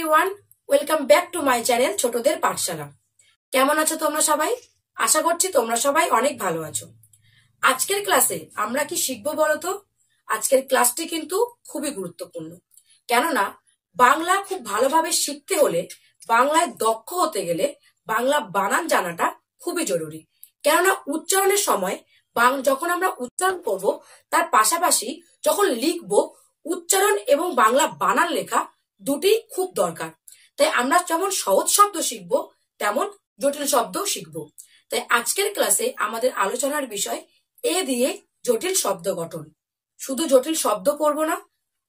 Everyone, welcome back to my channel ছোটদের পাঠশালা। কেমন আছো তোমরা সবাই? আশা করছি তোমরা সবাই অনেক ভালো আছো। আজকের ক্লাসে আমরা কি শিখবো বলো তো? আজকের ক্লাসটি কিন্তু খুবই গুরুত্বপূর্ণ, কেননা বাংলা খুব ভালোভাবে শিখতে হলে, বাংলায় দক্ষ হতে গেলে বাংলা বানান জানাটা খুবই জরুরি। কেননা উচ্চারণের সময় যখন আমরা উচ্চারণ করব, তার পাশাপাশি যখন লিখবো, উচ্চারণ এবং বাংলা বানান লেখা দুটি খুব দরকার। তাই আমরা যেমন সহজ শব্দ শিখবো, তেমন জটিল শব্দও শিখবো। তাই আজকের ক্লাসে আমাদের আলোচনার বিষয় এ দিয়ে জটিল শব্দ গঠন। শুধু জটিল শব্দ পড়বো না,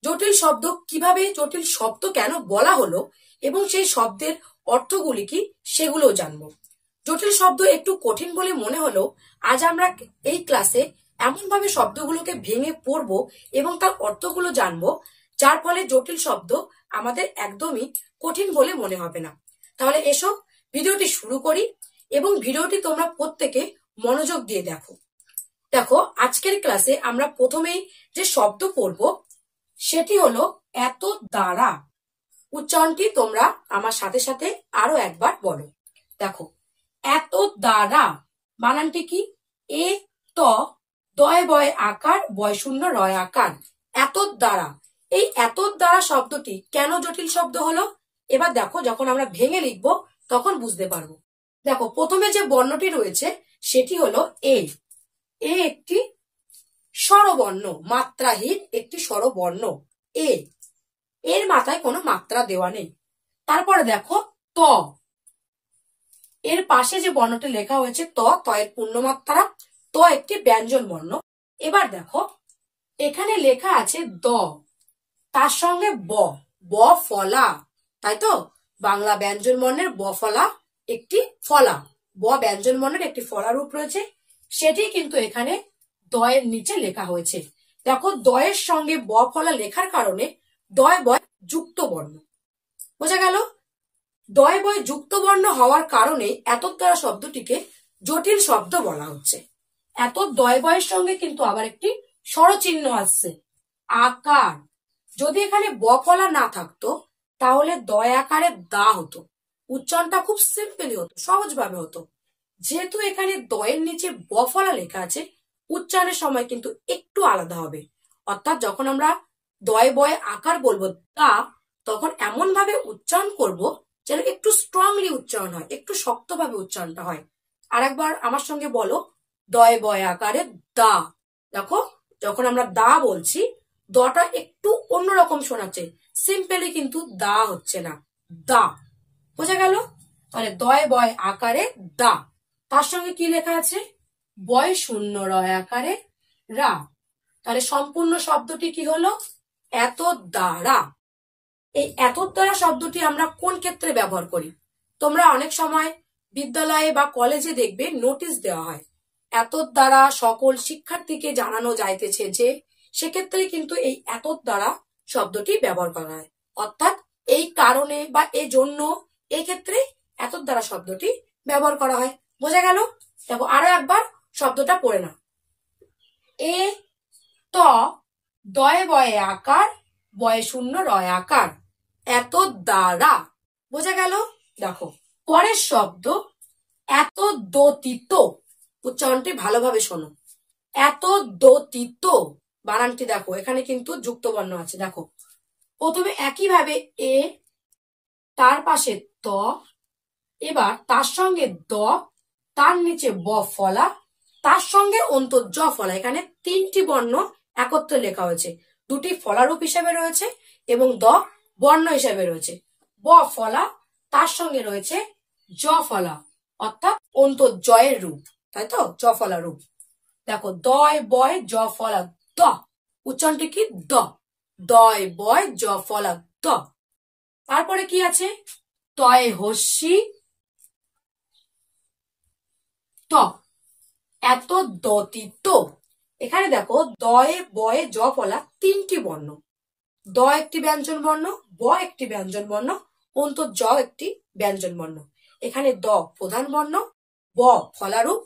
জটিল শব্দ কিভাবে, জটিল শব্দ কেন বলা হলো এবং সেই শব্দের অর্থগুলি কি সেগুলোও জানবো। জটিল শব্দ একটু কঠিন বলে মনে হলো, আজ আমরা এই ক্লাসে এমন ভাবে শব্দগুলোকে ভেঙে পড়বো এবং তার অর্থগুলো জানবো, যার ফলে জটিল শব্দ আমাদের একদমই কঠিন বলে মনে হবে না। তাহলে এসো ভিডিওটি শুরু করি এবং ভিডিওটি তোমরা প্রত্যেকে মনোযোগ দিয়ে দেখো। দেখো, আজকের ক্লাসে আমরা প্রথমেই যে শব্দ পড়বো সেটি হলো এত দ্বারা। উচ্চারণটি তোমরা আমার সাথে সাথে আরো একবার বলো। দেখো, এত দ্বারা বানানটি কি? এ ত দয় বয় আকার, বয় শূন্য রয় আকার, এত দ্বারা। এই এত দ্বারা শব্দটি কেন জটিল শব্দ হলো? এবার দেখো, যখন আমরা ভেঙে লিখবো তখন বুঝতে পারবো। দেখো, প্রথমে যে বর্ণটি রয়েছে সেটি হলো এ। এ একটি স্বরবর্ণ, মাত্রাহীন একটি স্বরবর্ণ। এ এর মাথায় কোনো মাত্রা দেওয়া নেই। তারপরে দেখো ত, এর পাশে যে বর্ণটি লেখা হয়েছে ত, এর পূর্ণমাত্রা। ত একটি ব্যঞ্জন বর্ণ। এবার দেখো, এখানে লেখা আছে দ, তার সঙ্গে ব, ব ফলা, তাই তো? বাংলা ব্যঞ্জন বর্ণের ব ফলা একটি ফলা, ব ব্যঞ্জন বর্ণের একটি ফলা রূপ রয়েছে, সেটি কিন্তু এখানে দয়ের নিচে লেখা হয়েছে। দেখো, দয়ের সঙ্গে ব ফলা লেখার কারণে দয় বয় যুক্ত বর্ণ। বোঝা গেল? দয় বয় যুক্ত বর্ণ হওয়ার কারণে এত দ্বারা শব্দটিকে জটিল শব্দ বলা হচ্ছে। এত দয় বয়ের সঙ্গে কিন্তু আবার একটি স্বরচিহ্ন আসছে, আকার। যদি এখানে ব ফলা না থাকতো তাহলে দয় আকারে দা হতো, উচ্চারণটা খুব সিম্পলি হতো, সহজভাবে হতো। যেহেতু এখানে দয়ের নিচে ব ফলা লেখা আছে, উচ্চারণের সময় কিন্তু একটু আলাদা হবে। অর্থাৎ যখন আমরা দয় বয় আকার বলবো দা, তখন এমন ভাবে উচ্চারণ করব যেন একটু স্ট্রংলি উচ্চারণ হয়, একটু শক্তভাবে উচ্চারণটা হয়। আর একবার আমার সঙ্গে বলো, দয় বয় আকারে দা। দেখো, যখন আমরা দা বলছি, দটা একটু অন্যরকম শোনাচ্ছে, সিম্পলি কিন্তু দা হচ্ছে না, দা। বোঝা গেল? তাহলে দয় বয় আকারে দা, তার সঙ্গে কি লেখা আছে? বয় শূন্য রয় আকারে রা। তাহলে সম্পূর্ণ শব্দটি কি হলো? এত দ্বারা। এই এত দ্বারা শব্দটি আমরা কোন ক্ষেত্রে ব্যবহার করি? তোমরা অনেক সময় বিদ্যালয়ে বা কলেজে দেখবে নোটিশ দেওয়া হয়, এত দ্বারা সকল শিক্ষার্থীকে জানানো যাইতেছে যে, সেক্ষেত্রে কিন্তু এই এত দ্বারা শব্দটি ব্যবহার করা হয়। অর্থাৎ এই কারণে বা এই জন্য, এই ক্ষেত্রে এত দ্বারা শব্দটি ব্যবহার করা হয়। বোঝা গেল? দেখো, আরো একবার শব্দটা পড়ে না। এ ত দয়ে বয়ে আকার, বয়ে শূন্য রয় আকার, এত দ্বারা। বোঝা গেল? দেখো, পরের শব্দ এত দতিত। উচ্চারণটি ভালোভাবে শোনো। এত দতিত বানানটি দেখো, এখানে কিন্তু যুক্ত বর্ণ আছে। দেখো, প্রথমে একইভাবে এ, তার পাশে ত, এবার তার সঙ্গে দ, তার নিচে ব ফলা, তার সঙ্গে অন্তর জ ফলা। এখানে তিনটি বর্ণ একত্রে লেখা হয়েছে, দুটি ফলারূপ হিসেবে রয়েছে এবং দ বর্ণ হিসেবে রয়েছে। ব ফলা, তার সঙ্গে রয়েছে জ ফলা, অর্থাৎ অন্তর জয়ের রূপ, তাই তো? জ ফলা রূপ। দেখো, দয় বয় জ ফলা দ, উচ্চারণটি কি? দ, দয় বয় জ ফলা দ। তারপরে কি আছে? তয় হস্যি ত, এত দতিত। এখানে দেখো, দয়ে বয়ে জ ফলা তিনটি বর্ণ, দ একটি ব্যঞ্জন বর্ণ, ব একটি ব্যঞ্জন বর্ণ, অন্তর জ একটি ব্যঞ্জন বর্ণ। এখানে দ প্রধান বর্ণ, ব ফলারূপ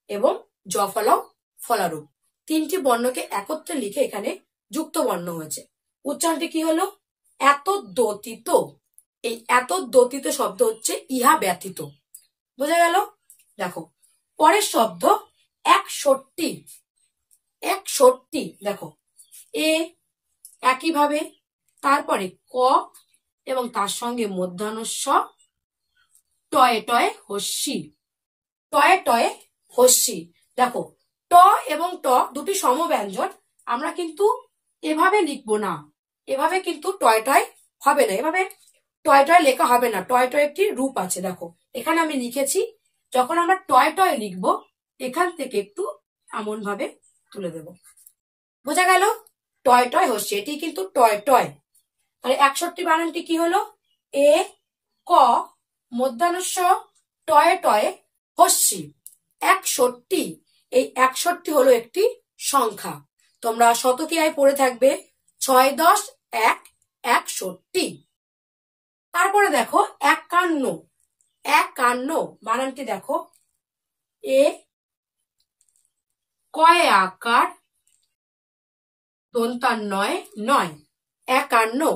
এবং জ ফলাও ফলারূপ। তিনটি বর্ণকে একত্রে লিখে এখানে যুক্ত বর্ণ হয়েছে। উচ্চারণটি কি হলো? এত দতিত। এই এত দতিত শব্দ হচ্ছে ইহা ব্যতীত। বোঝা গেল? দেখো পরের শব্দ 61। 61 দেখো এ একইভাবে, তারপরে ক এবং তার সঙ্গে মধ্যাহ্ন স, টয়ে টয়ে হস্যি। টয়ে টয়ে হস্যি। দেখো ট এবং ট দুটি সমব্যঞ্জন, আমরা কিন্তু এভাবে লিখবো না, এভাবে কিন্তু টয় টয় হবে না, এভাবে টয় টয় লেখা হবে না। টয় টয় একটি রূপ আছে, দেখো এখানে আমি লিখেছি। যখন আমরা টয় টয় লিখবো এখান থেকে একটু এমন ভাবে তুলে দেব। বোঝা গেল? টয় টয় হচ্ছে, এটি কিন্তু টয় টয়। তাহলে 61 বানানটি কি হলো? এ ক মধ্যাহ্ন স টয়ে টয়ে হস্যি। 61। এই 61 হলো একটি সংখ্যা। তোমরা শতকিয়ায় পড়ে থাকবে 6 10 1 61। তারপরে দেখো 51। 51 বানানটি দেখো এ কয়ে আকার দন্তান্নয় নয়। 51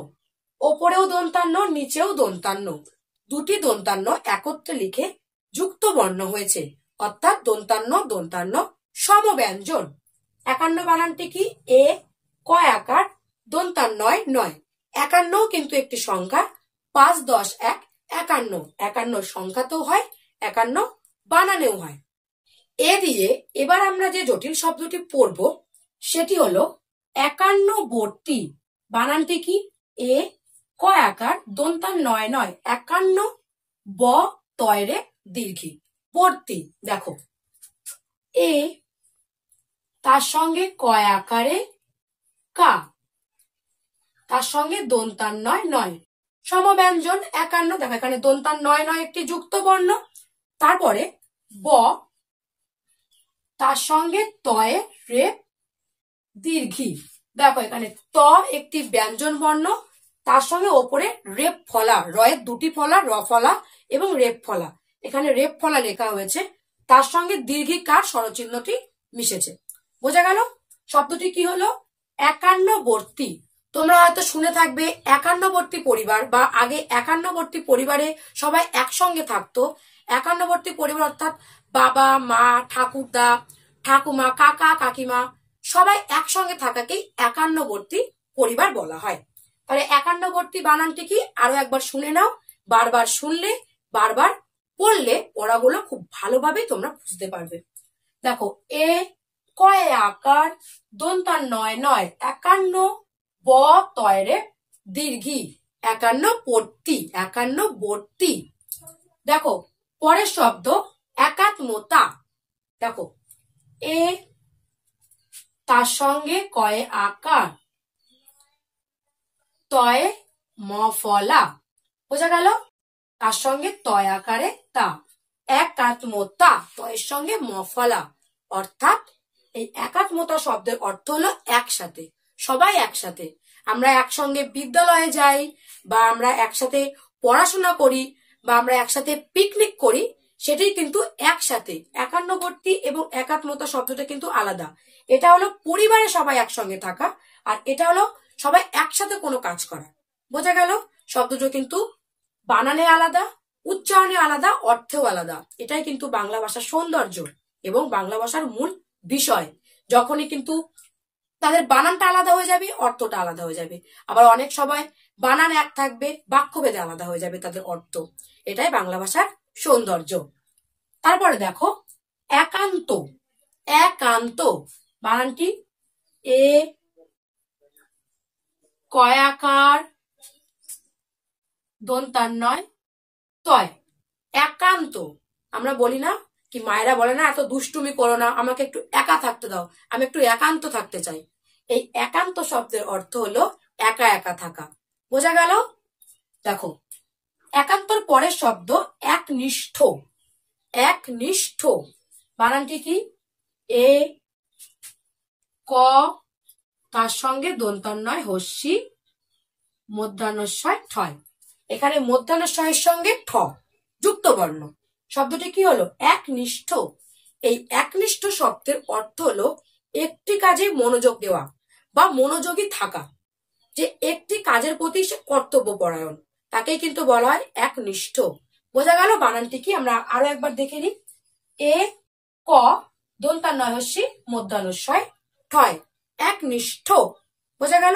ওপরেও দন্তান্ন নিচেও দন্তান্ন, দুটি দন্তান্ন একত্রে লিখে যুক্ত বর্ণ হয়েছে, অর্থাৎ দন্তান্ন দন্তান্ন সমব্যঞ্জন। 51 বানানটি কি? এ কয় আকার দন্তান্নয় নয়। 51 কিন্তু একটি সংখ্যা। 5 10 1 51। 51 সংখ্যাতেও হয়, 51 বানানেও হয়। এ দিয়ে এবার আমরা যে জটিল শব্দটি পড়ব সেটি হলো 51বর্তী। বানানটি কি? এ কয় আকার দন্তান্নয় নয়। 51 ব তয়রে দীর্ঘী বর্তী। দেখো এ তার সঙ্গে কয় আকারে কা, তার সঙ্গে দন্তান্নয় নয় সমব্যঞ্জন। 51 দেখো এখানে দন্তান্নয় নয় একটি যুক্ত বর্ণ। তারপরে ব তার সঙ্গে তয়ে রে দীর্ঘী। দেখো এখানে ত একটি ব্যঞ্জন বর্ণ, তার সঙ্গে ওপরে রেপ ফলা, রয়ের দুটি ফলা, র ফলা এবং রেপ ফলা। এখানে রেপ ফলা লেখা হয়েছে, তার সঙ্গে দীর্ঘিকার স্বরচিহ্নটি মিশেছে। বোঝা গেল? শব্দটি কি হলো? 51বর্তী। তোমরা হয়তো শুনে থাকবে 51বর্তী পরিবার, বা আগে 51বর্তী পরিবারে সবাই একসঙ্গে থাকতো। 51বর্তী পরিবার অর্থাৎ বাবা মা ঠাকুরদা ঠাকুমা কাকা কাকিমা সবাই একসঙ্গে থাকাকেই 51বর্তী পরিবার বলা হয়। তাহলে 51বর্তী বানানটি কি আরো একবার শুনে নাও। বারবার শুনলে বারবার পড়লে পড়াগুলো খুব ভালোভাবে তোমরা বুঝতে পারবে। দেখো এ কয়ে আকার দন্তান্নয় নয়। 51 ব তয়রে দীর্ঘী। 51বর্তী। 51বর্তী। দেখো পরের শব্দ একাত্মতা। দেখো এ তার সঙ্গে কয়ে আকার তয়ে ম ফলা। বোঝা গেল? তার সঙ্গে তয় আকারে তা। একাত্মতা তয়ের সঙ্গে ম ফলা, অর্থাৎ এই একাত্মতা শব্দের অর্থ হলো একসাথে, সবাই একসাথে। আমরা একসঙ্গে বিদ্যালয়ে যাই, বা আমরা একসাথে পড়াশোনা করি, বা আমরা একসাথে পিকনিক করি, সেটাই কিন্তু একসাথে। 51বর্তী এবং একাত্মতা শব্দটা কিন্তু আলাদা। এটা হলো পরিবারে সবাই একসঙ্গে থাকা, আর এটা হলো সবাই একসাথে কোনো কাজ করা। বোঝা গেল? শব্দটা কিন্তু বানানে আলাদা, উচ্চারণে আলাদা, অর্থেও আলাদা। এটাই কিন্তু বাংলা ভাষার সৌন্দর্য এবং বাংলা ভাষার মূল বিষয়। যখনই কিন্তু তাদের বানানটা আলাদা হয়ে যাবে, অর্থটা আলাদা হয়ে যাবে। আবার অনেক সময় বানান এক থাকবে, বাক্যভেদে আলাদা হয়ে যাবে তাদের অর্থ। এটাই বাংলা ভাষার সৌন্দর্য। তারপরে দেখো একান্ত। একান্ত বানানটি এ কয় আকার দন্তান্নয় তয়। একান্ত। আমরা বলি না কি, মায়েরা বলে না এত দুষ্টুমি করো না, আমাকে একটু একা থাকতে দাও, আমি একটু একান্ত থাকতে চাই। এই একান্ত শব্দের অর্থ হলো একা একা থাকা। বোঝা গেল? দেখো একান্তর পরের শব্দ একনিষ্ঠ। একনিষ্ঠ বানানটি কি? এ ক তার সঙ্গে দন্তান্নয় হস্যি মধ্যাহ্নস্বয় ঠয়। এখানে মধ্যাহ্নস্বয়ের সঙ্গে ঠ যুক্ত বর্ণ। শব্দটি কি হলো? একনিষ্ঠ। এই একনিষ্ঠ শব্দের অর্থ হলো একটি কাজে মনোযোগ দেওয়া বা মনোযোগী থাকা, যে একটি কাজের প্রতি সে কর্তব্যপরায়ণ। তাকেই কিন্তু বলা হয় একনিষ্ঠ। বোঝা গেল বানানটি কি? আমরা আরো একবার দেখে নিই। এ ক দন্তান্ন হস্যি মধ্যাহ্নস্বয় ঠয়, একনিষ্ঠ। বোঝা গেল?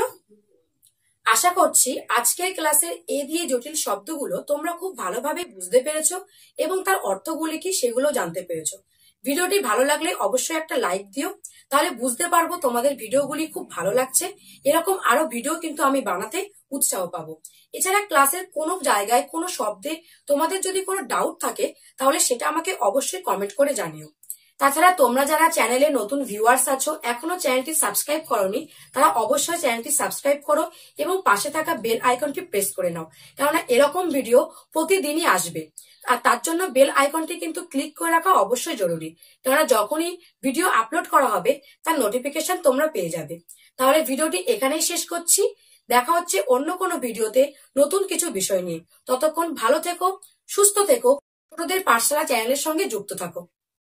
আশা করছি আজকের ক্লাসের এ দিয়ে জটিল শব্দগুলো তোমরা খুব ভালোভাবে বুঝতে পেরেছো এবং তার অর্থগুলি কি সেগুলো জানতে পেরেছো। ভিডিওটি ভালো লাগলে অবশ্যই একটা লাইক দিও, তাহলে বুঝতে পারবো তোমাদের ভিডিওগুলি খুব ভালো লাগছে। এরকম আরো ভিডিও কিন্তু আমি বানাতে উৎসাহ পাবো। এছাড়া ক্লাসের কোনো জায়গায় কোনো শব্দে তোমাদের যদি কোনো ডাউট থাকে তাহলে সেটা আমাকে অবশ্যই কমেন্ট করে জানিও। তাছাড়া তোমরা যারা চ্যানেলে নতুন ভিউয়ার্স আছো, এখনো চ্যানেলটি সাবস্ক্রাইব করোনি, তারা অবশ্যই চ্যানেলটি সাবস্ক্রাইব করো এবং পাশে থাকা বেল আইকনটি প্রেস করে নাও, কেননা এরকম ভিডিও প্রতিদিনই আসবে। আর তার জন্য বেল আইকনটি কিন্তু ক্লিক করে রাখা অবশ্যই জরুরি, কেননা যখনই ভিডিও আপলোড করা হবে তার নোটিফিকেশন তোমরা পেয়ে যাবে। তাহলে ভিডিওটি এখানেই শেষ করছি। দেখা হচ্ছে অন্য কোনো ভিডিওতে নতুন কিছু বিষয় নিয়ে। ততক্ষণ ভালো থেকো, সুস্থ থেকো, ছোটদের পাঠশালা চ্যানেলের সঙ্গে যুক্ত থাকো।